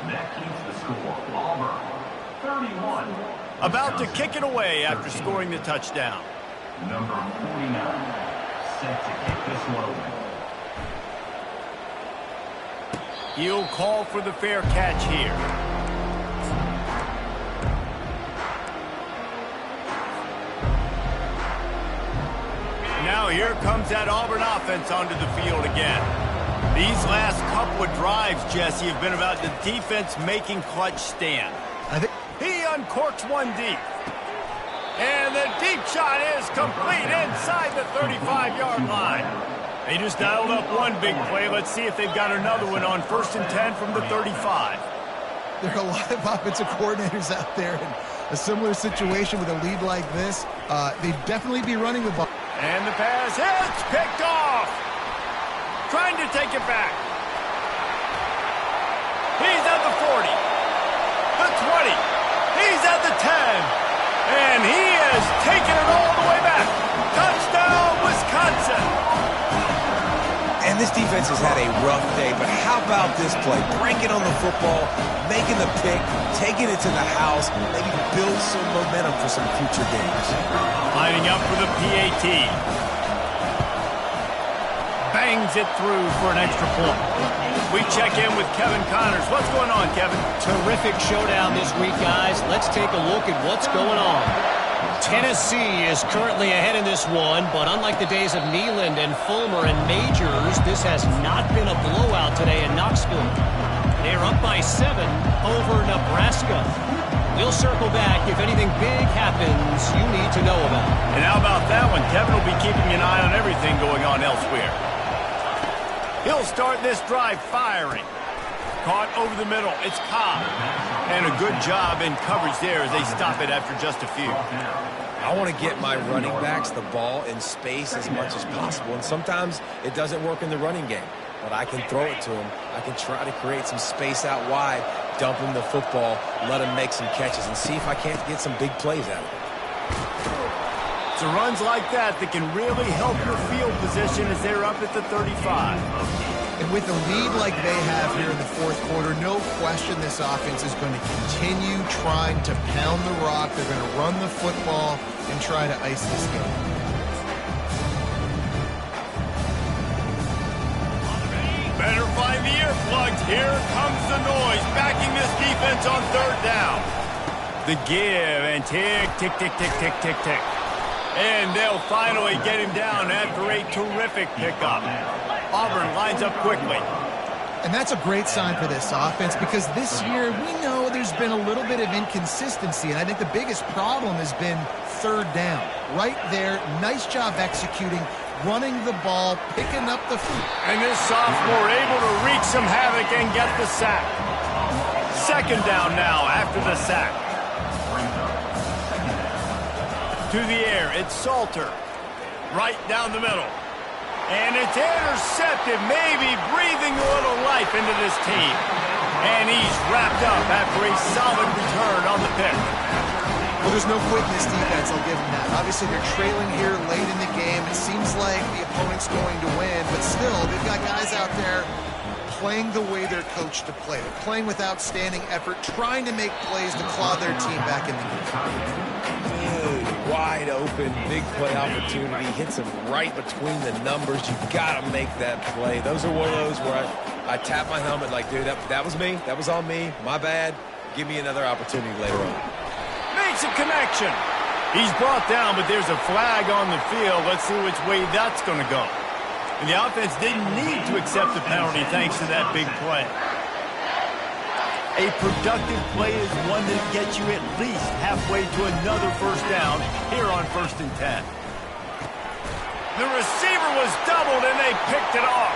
That keeps the score. Auburn, 31. About to kick it away after scoring the touchdown. Number 49, set to kick this one away. He'll call for the fair catch here. Now here comes that Auburn offense onto the field again. These last couple of drives, Jesse, have been about the defense making clutch stand. He uncorks one deep. And the deep shot is complete inside the 35-yard line. They just dialed up one big play. Let's see if they've got another one on 1st and 10 from the 35. There are a lot of offensive coordinators out there in a similar situation with a lead like this. They'd definitely be running the ball. And the pass hits, picked off. Trying to take it back. He's at the 40, the 20. He's at the 10. And he has taken it all the way back. Touchdown, Wisconsin. And this defense has had a rough day, but how about this play? Breaking on the football, making the pick, taking it to the house, maybe build some momentum for some future games. Lining up for the PAT. Bangs it through for an extra point. We check in with Kevin Connors. What's going on, Kevin? Terrific showdown this week, guys. Let's take a look at what's going on. Tennessee is currently ahead in this one, but unlike the days of Neyland and Fulmer and Majors, this has not been a blowout today in Knoxville. They're up by 7 over Nebraska. We'll circle back if anything big happens you need to know about. And how about that one? Kevin will be keeping an eye on everything going on elsewhere. He'll start this drive firing. Caught over the middle. It's Cobb. And a good job in coverage there as they stop it after just a few. I want to get my running backs the ball in space as much as possible. And sometimes it doesn't work in the running game. But I can throw it to him. I can try to create some space out wide, dump him the football, let him make some catches, and see if I can't get some big plays out of it. It's runs like that that can really help your field position as they're up at the 35. And with a lead like they have here in the fourth quarter, no question this offense is going to continue trying to pound the rock. They're going to run the football and try to ice this game. Better find the earplugs. Here comes the noise, backing this defense on 3rd down. The give and tick, tick, tick, tick, tick, tick, tick. And they'll finally get him down after a terrific pickup. Auburn lines up quickly. And that's a great sign for this offense because this year we know there's been a little bit of inconsistency, and I think the biggest problem has been 3rd down. Right there, nice job executing, running the ball, picking up the feet. And this sophomore able to wreak some havoc and get the sack. 2nd down now after the sack. To the air, it's Salter. Right down the middle. And it's intercepted, maybe breathing a little life into this team. And he's wrapped up after a solid return on the pick. Well, there's no quit in this defense, I'll give them that. Obviously, they're trailing here late in the game. It seems like the opponent's going to win, but still, they've got guys out there playing the way they're coached to play. They're playing with outstanding effort, trying to make plays to claw their team back in the game. wide open, big play opportunity, hits him right between the numbers. You got to make that play. Those are one of those where I tap my helmet like, dude, that was me. That was on me. My bad. Give me another opportunity later on. Makes a connection. He's brought down, but there's a flag on the field. Let's see which way that's going to go. And the offense didn't need to accept the penalty thanks to that big play. A productive play is one that gets you at least halfway to another first down here on 1st and 10. The receiver was doubled, and they picked it off.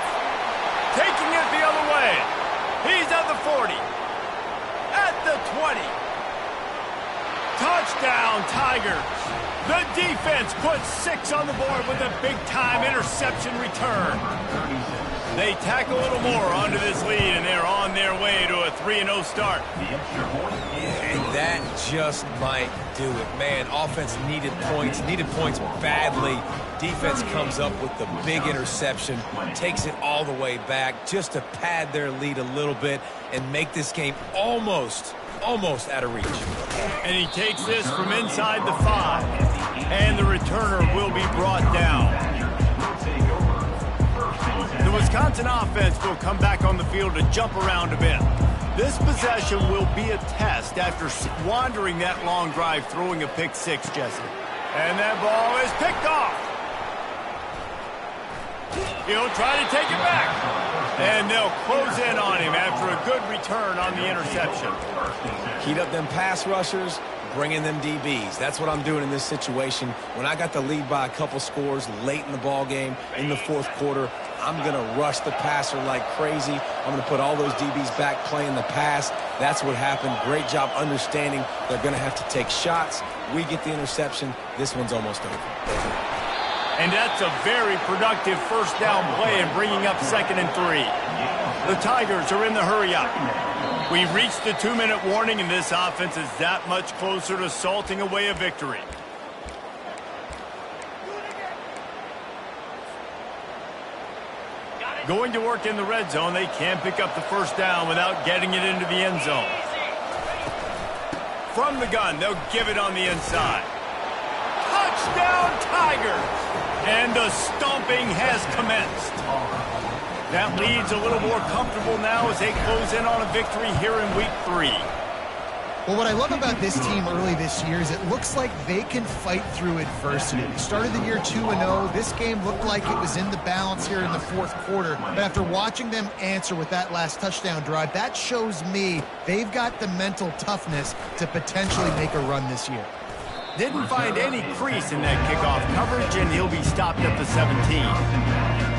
Taking it the other way. He's at the 40. At the 20. Touchdown, Tigers. The defense puts 6 on the board with a big-time interception return. They tack a little more onto this lead, and they're on their way to a 3-0 start. Yeah, and that just might do it. Man, offense needed points badly. Defense comes up with the big interception, takes it all the way back just to pad their lead a little bit and make this game almost out of reach. And he takes this from inside the 5. And the returner will be brought down. The Wisconsin offense will come back on the field to jump around a bit. This possession will be a test after wandering that long drive, throwing a pick 6, Jesse. And that ball is picked off. He'll try to take it back. And they'll close in on him after a good return on the interception. Heat up them pass rushers, bring in them DBs. That's what I'm doing in this situation. When I got the lead by a couple scores late in the ball game, in the 4th quarter, I'm going to rush the passer like crazy. I'm going to put all those DBs back playing the pass. That's what happened. Great job understanding they're going to have to take shots. We get the interception. This one's almost over. And that's a very productive first down play and bringing up 2nd and 3. The Tigers are in the hurry-up. We've reached the 2-minute warning, and this offense is that much closer to salting away a victory. Going to work in the red zone, they can't pick up the first down without getting it into the end zone. From the gun, they'll give it on the inside. Touchdown, Tigers! And the stomping has commenced. That lead's a little more comfortable now as they close in on a victory here in Week 3. Well, what I love about this team early this year is it looks like they can fight through adversity. They started the year 2-0. This game looked like it was in the balance here in the 4th quarter. But after watching them answer with that last touchdown drive, that shows me they've got the mental toughness to potentially make a run this year. Didn't find any crease in that kickoff coverage, and he'll be stopped at the 17.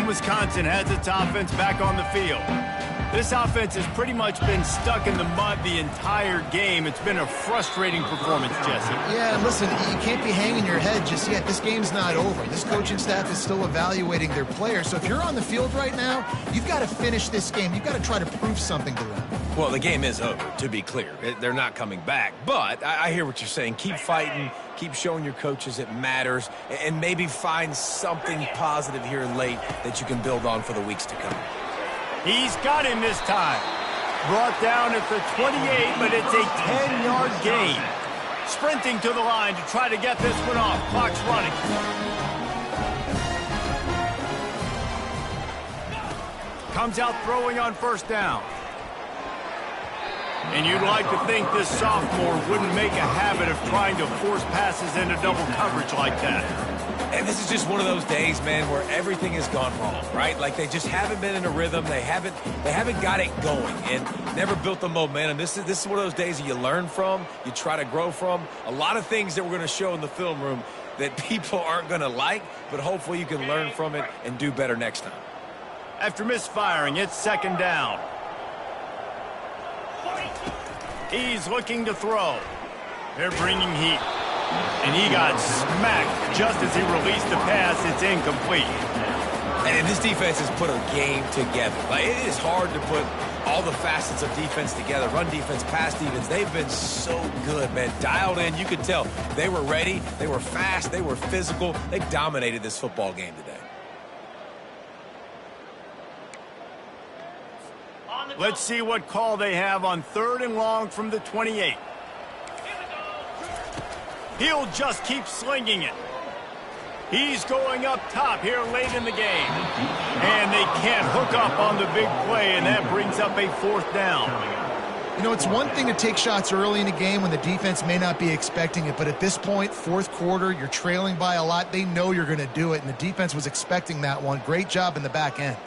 Wisconsin has its offense back on the field. This offense has pretty much been stuck in the mud the entire game. It's been a frustrating performance, Jesse. Yeah, and listen, you can't be hanging your head just yet. This game's not over. This coaching staff is still evaluating their players. So if you're on the field right now, you've got to finish this game. You've got to try to prove something to them. Well, the game is over, to be clear. They're not coming back. But I hear what you're saying. Keep fighting. Keep showing your coaches it matters, and maybe find something positive here late that you can build on for the weeks to come. He's got him this time. Brought down at the 28, but it's a 10-yard gain. Sprinting to the line to try to get this one off. Clock's running. Comes out throwing on first down. And you'd like to think this sophomore wouldn't make a habit of trying to force passes into double coverage like that. And this is just one of those days, man, where everything has gone wrong, right? Like they just haven't been in a rhythm. They haven't got it going and never built the momentum. This is one of those days that you learn from, you try to grow from. A lot of things that we're going to show in the film room that people aren't going to like, but hopefully you can learn from it and do better next time. After misfiring, it's second down. He's looking to throw. They're bringing heat. And he got smacked just as he released the pass. It's incomplete. And this defense has put a game together. Like, it is hard to put all the facets of defense together. Run defense, pass defense. They've been so good, man. Dialed in. You could tell they were ready. They were fast. They were physical. They dominated this football game today. Let's see what call they have on 3rd and long from the 28. He'll just keep slinging it. He's going up top here late in the game. And they can't hook up on the big play, and that brings up a 4th down. You know, it's one thing to take shots early in a game when the defense may not be expecting it, but at this point, 4th quarter, you're trailing by a lot. They know you're going to do it, and the defense was expecting that one. Great job in the back end.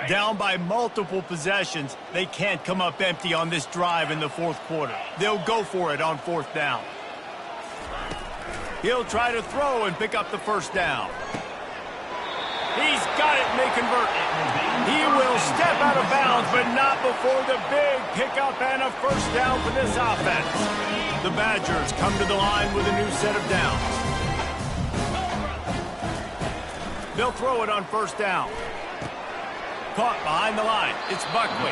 Down by multiple possessions, they can't come up empty on this drive in the 4th quarter. They'll go for it on 4th down. He'll try to throw and pick up the 1st down. He's got it and they convert. He will step out of bounds, but not before the big pickup and a 1st down for this offense. The Badgers come to the line with a new set of downs. They'll throw it on 1st down. Caught behind the line. It's Buckley.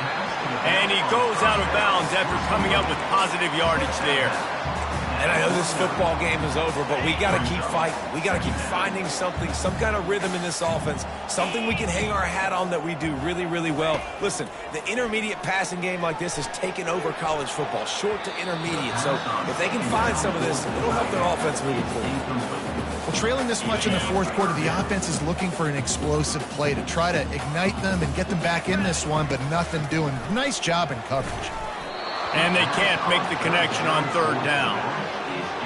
And he goes out of bounds after coming up with positive yardage there. And I know this football game is over, but we got to keep fighting. We got to keep finding something, some kind of rhythm in this offense, something we can hang our hat on that we do really, really well. Listen, the intermediate passing game like this has taken over college football, short to intermediate. So if they can find some of this, it'll help their offense moving forward. Well, trailing this much in the 4th quarter, the offense is looking for an explosive play to try to ignite them and get them back in this one, but nothing doing. Nice job in coverage. And they can't make the connection on 3rd down.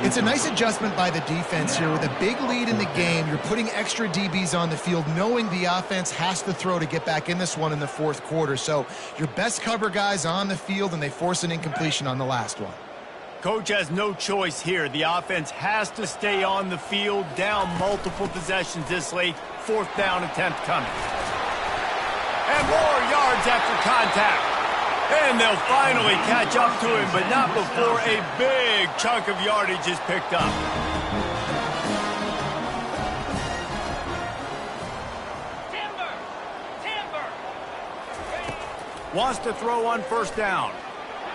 It's a nice adjustment by the defense here. With a big lead in the game, you're putting extra DBs on the field, knowing the offense has to throw to get back in this one in the 4th quarter. So your best cover guys on the field, and they force an incompletion on the last one. Coach has no choice here. The offense has to stay on the field, down multiple possessions this late. 4th down attempt coming. And more yards after contact. And they'll finally catch up to him, but not before a big chunk of yardage is picked up. Wants to throw on 1st down.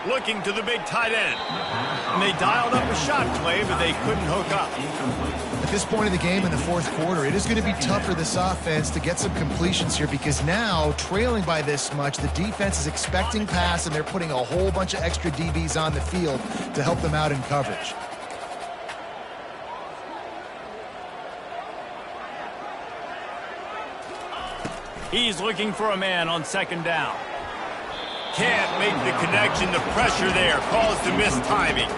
Looking to the big tight end. And they dialed up a shot play, but they couldn't hook up. At this point of the game in the 4th quarter, it is going to be tough for this offense to get some completions here, because now, trailing by this much, the defense is expecting pass, and they're putting a whole bunch of extra DBs on the field to help them out in coverage. He's looking for a man on 2nd down. Can't make the connection. The pressure there caused the missed timing.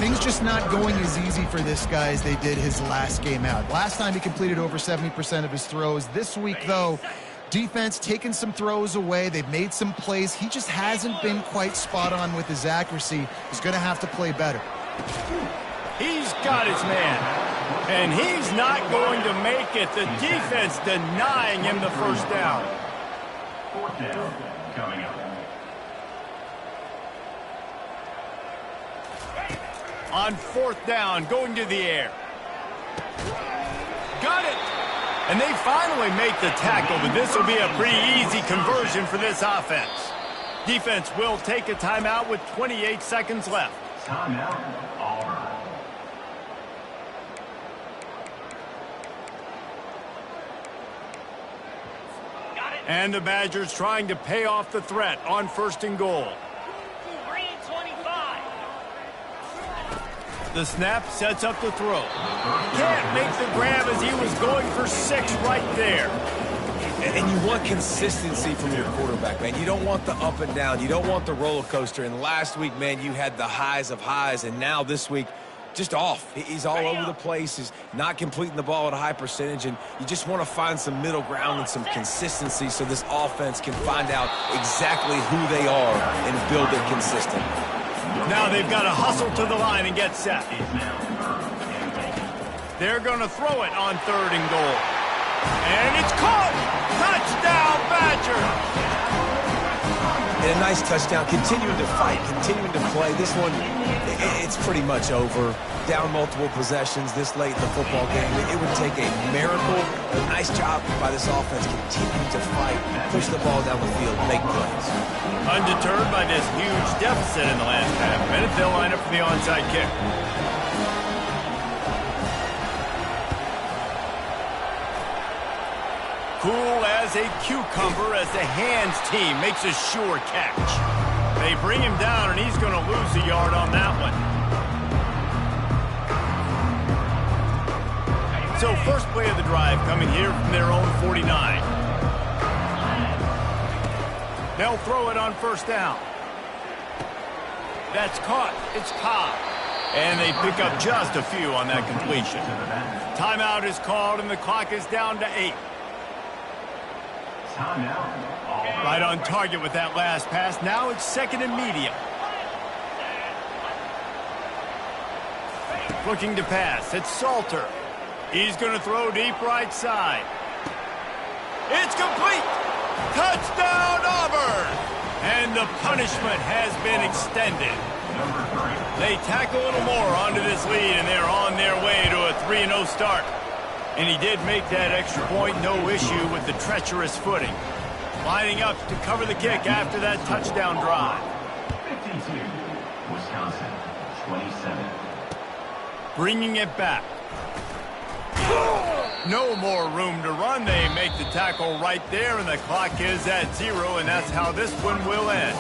Things just not going as easy for this guy as they did his last game out. Last time he completed over 70% of his throws. This week, though, defense taking some throws away. They've made some plays. He just hasn't been quite spot on with his accuracy. He's going to have to play better. He's got his man. And he's not going to make it. The defense denying him the 1st down. 4th down coming up. On 4th down, going to the air. Got it! And they finally make the tackle, but this will be a pretty easy conversion for this offense. Defense will take a timeout with 28 seconds left. Timeout, Auburn. And the Badgers trying to pay off the threat on 1st and goal. The snap sets up the throw. Can't make the grab as he was going for 6 right there. And you want consistency from your quarterback, man. You don't want the up and down. You don't want the roller coaster. And last week, man, you had the highs of highs. And now this week, just off. He's all over the place. He's not completing the ball at a high percentage. And you just want to find some middle ground and some consistency so this offense can find out exactly who they are and build it consistent. Now they've got to hustle to the line and get set. They're going to throw it on 3rd and goal. And it's caught! Touchdown, Badgers! And a nice touchdown, continuing to fight, continuing to play. This one, it's pretty much over. Down multiple possessions this late in the football game. It would take a miracle. A nice job by this offense, continuing to fight, push the ball down the field, make plays. Undeterred by this huge deficit in the last half minute, they'll line up for the onside kick. Cool as a cucumber as the hands team makes a sure catch. They bring him down, and he's going to lose a yard on that one. So first play of the drive coming here from their own 49. They'll throw it on first down. That's caught. It's Cobb. And they pick up just a few on that completion. Timeout is called, and the clock is down to 8. Right on target with that last pass. Now it's second and medium. Looking to pass. It's Salter. He's going to throw deep right side. It's complete. Touchdown, Auburn. And the punishment has been extended. They tack a little more onto this lead, and they're on their way to a 3-0 start. And he did make that extra point, no issue with the treacherous footing. Lining up to cover the kick after that touchdown drive. 52, Wisconsin, 27. Bringing it back. No more room to run. They make the tackle right there, and the clock is at 0, and that's how this one will end.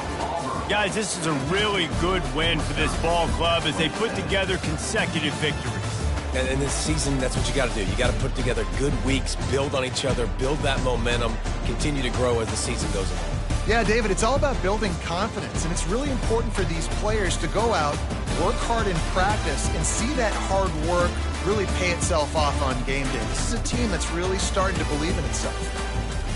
Guys, this is a really good win for this ball club as they put together consecutive victories. And in this season, that's what you got to do. You got to put together good weeks, build on each other, build that momentum, continue to grow as the season goes on. Yeah, David, it's all about building confidence, and it's really important for these players to go out, work hard in practice, and see that hard work really pay itself off on game day. This is a team that's really starting to believe in itself.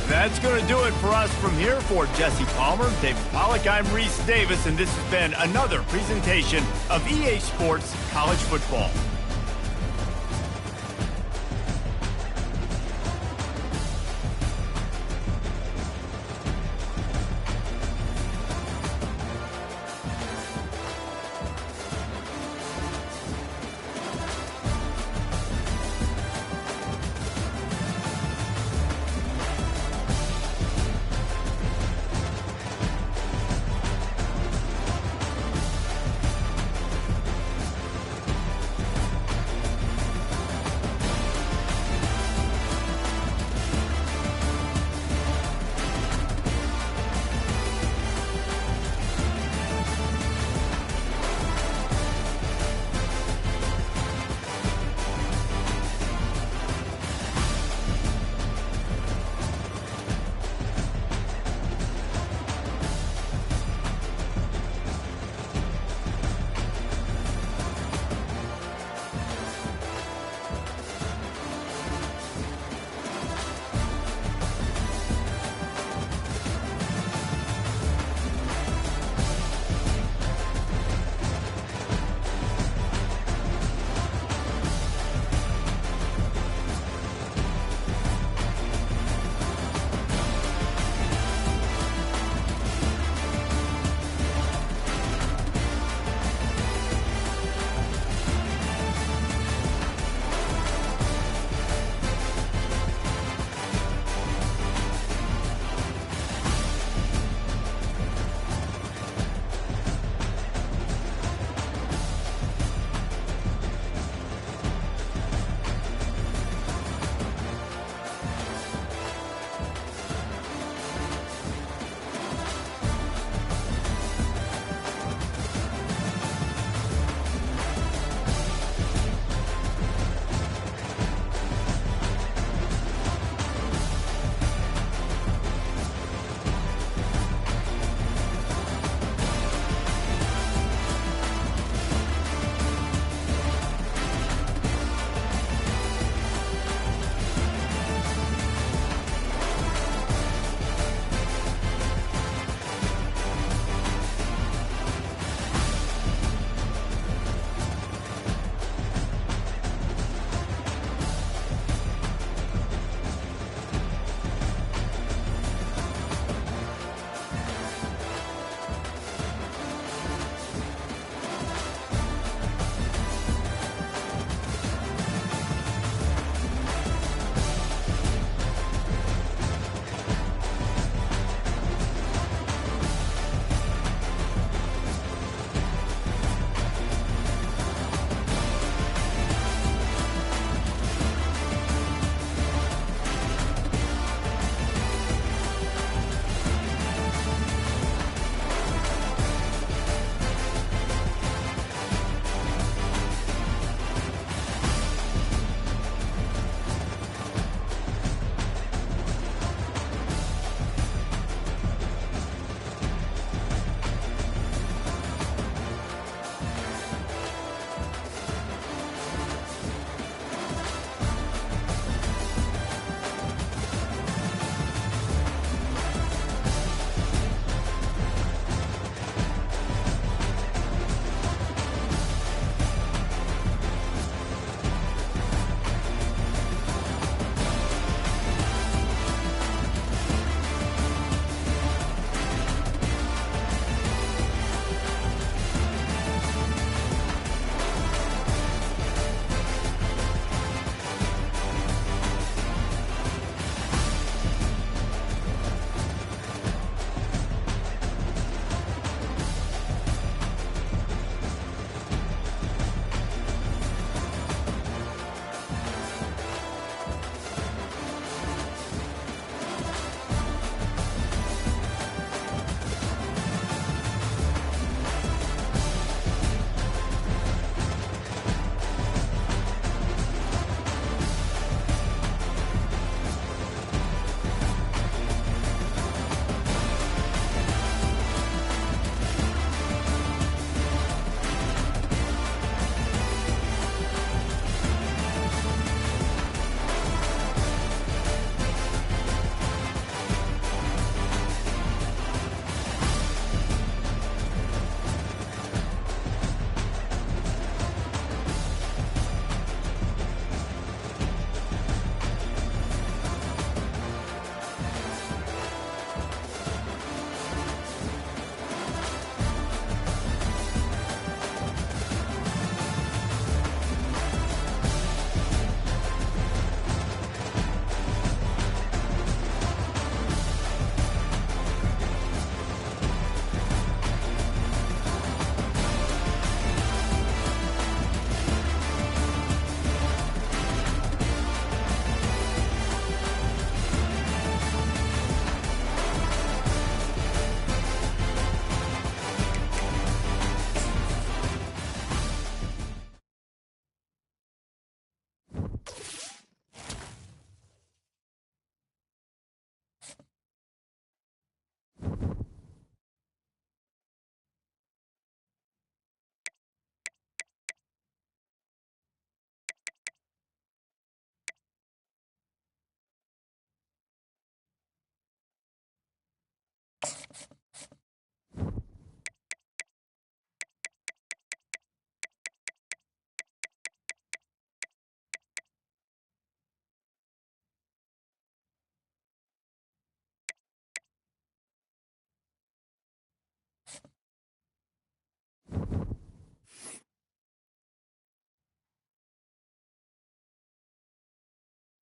That's going to do it for us from here. For Jesse Palmer, David Pollack, I'm Reese Davis, and this has been another presentation of EA Sports College Football.